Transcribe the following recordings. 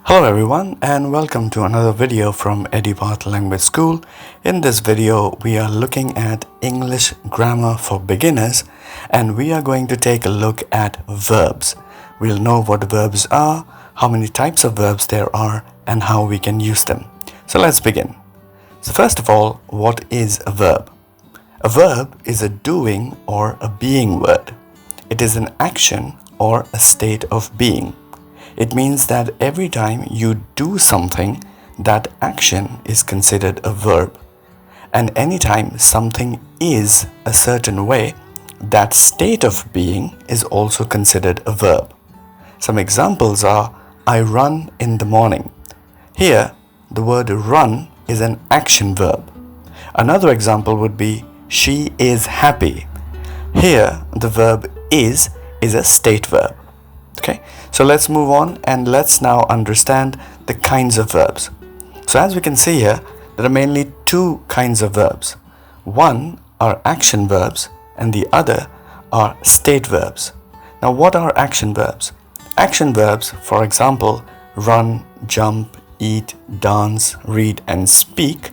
Hello everyone and welcome to another video from EduPath Language School. In this video we are looking at English grammar for beginners and we are going to take a look at verbs. We'll know what verbs are, how many types of verbs there are and how we can use them. So let's begin. So first of all, what is a verb? A verb is a doing or a being word. It is an action or a state of being. It means that every time you do something, that action is considered a verb. And anytime something is a certain way, that state of being is also considered a verb. Some examples are, I run in the morning. Here, the word run is an action verb. Another example would be, she is happy. Here, the verb is a state verb. Okay, so let's move on and let's now understand the kinds of verbs. So as we can see here, there are mainly two kinds of verbs. One are action verbs and the other are state verbs. Now what are action verbs? Action verbs, for example, run, jump, eat, dance, read and speak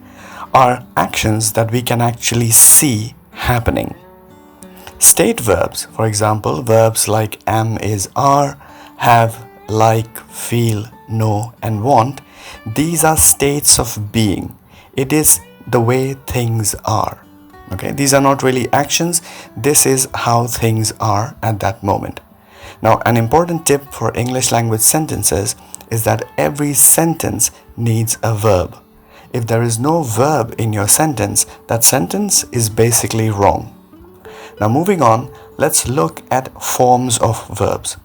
are actions that we can actually see happening. State verbs, for example, verbs like am, is, are, have, like, feel, know and want, these are states of being. It is the way things are. Okay, these are not really actions. This is how things are at that moment. Now, an important tip for English language sentences is that every sentence needs a verb. If there is no verb in your sentence, that sentence is basically wrong. Now moving on, let's look at forms of verbs.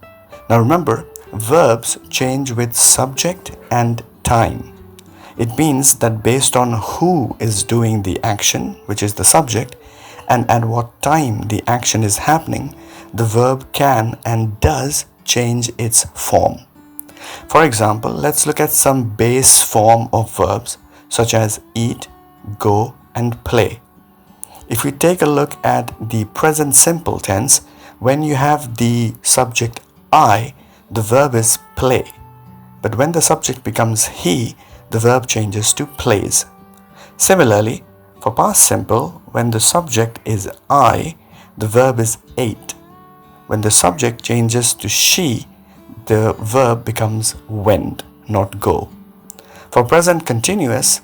Now remember, verbs change with subject and time. It means that based on who is doing the action, which is the subject, and at what time the action is happening, the verb can and does change its form. For example, let's look at some base form of verbs such as eat, go, and play. If we take a look at the present simple tense, when you have the subject I, the verb is play. But when the subject becomes he, the verb changes to plays. Similarly, for past simple, when the subject is I, the verb is ate. When the subject changes to she, the verb becomes went, not go. For present continuous,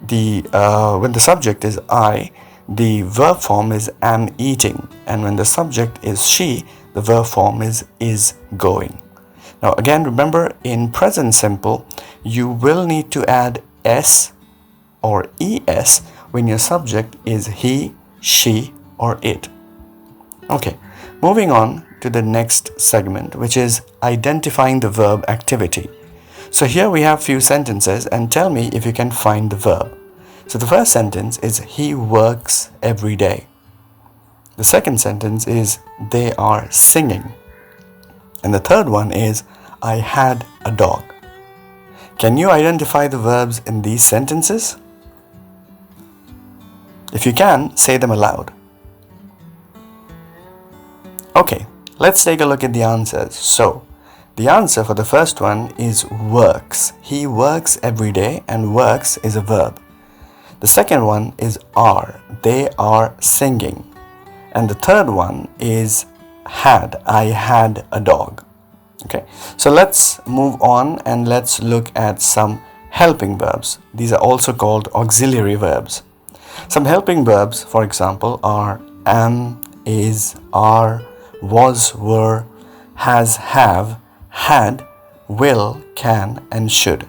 when the subject is I, the verb form is am eating, and when the subject is she, the verb form is going. Now again, remember, in present simple, you will need to add s or es when your subject is he, she, or it. Okay, moving on to the next segment, which is identifying the verb activity. So here we have few sentences and tell me if you can find the verb. So the first sentence is he works every day. The second sentence is they are singing. And the third one is I had a dog. Can you identify the verbs in these sentences? If you can, say them aloud. Okay, let's take a look at the answers. So, the answer for the first one is works. He works every day and works is a verb. The second one is are. They are singing. And the third one is had. I had a dog. Okay, so let's move on and let's look at some helping verbs. These are also called auxiliary verbs. Some helping verbs, for example, are am, is, are, was, were, has, have, had, will, can, and should.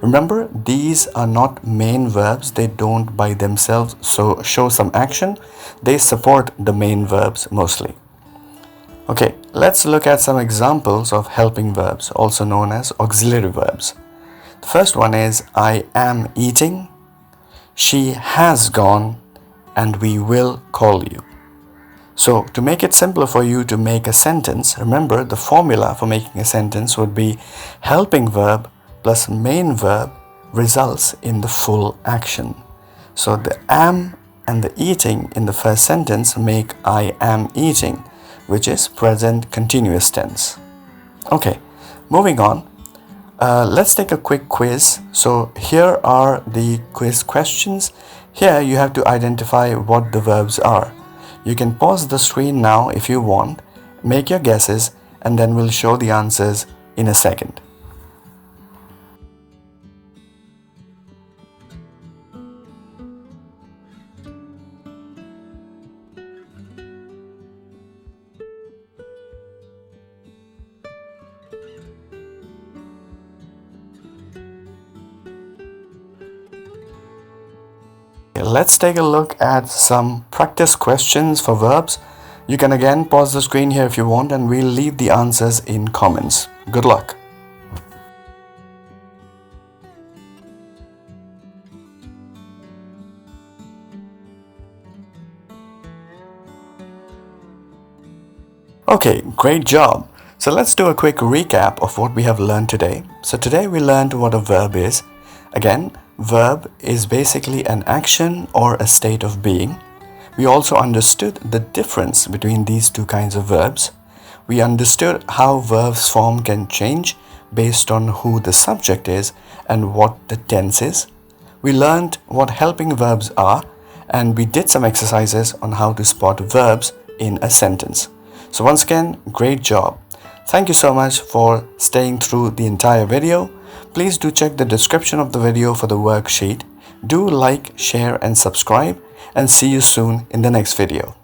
Remember, these are not main verbs. They don't by themselves show some action. They support the main verbs mostly. Okay, let's look at some examples of helping verbs, also known as auxiliary verbs. The first one is I am eating, she has gone, and we will call you. So to make it simpler for you to make a sentence, remember the formula for making a sentence would be helping verb plus main verb results in the full action. So the am and the eating in the first sentence make I am eating, which is present continuous tense. Okay, moving on. Let's take a quick quiz. So here are the quiz questions. Here you have to identify what the verbs are. You can pause the screen now if you want, make your guesses, and then we'll show the answers in a second. Let's take a look at some practice questions for verbs. You can again pause the screen here if you want, and we'll leave the answers in comments. Good luck. Okay, great job. So let's do a quick recap of what we have learned today. So today we learned what a verb is. Again, verb is basically an action or a state of being. We also understood the difference between these two kinds of verbs. We understood how verbs form can change based on who the subject is and what the tense is. We learned what helping verbs are, and we did some exercises on how to spot verbs in a sentence. So once again, great job. Thank you so much for staying through the entire video. Please do check the description of the video for the worksheet. Do like, share and subscribe, and see you soon in the next video.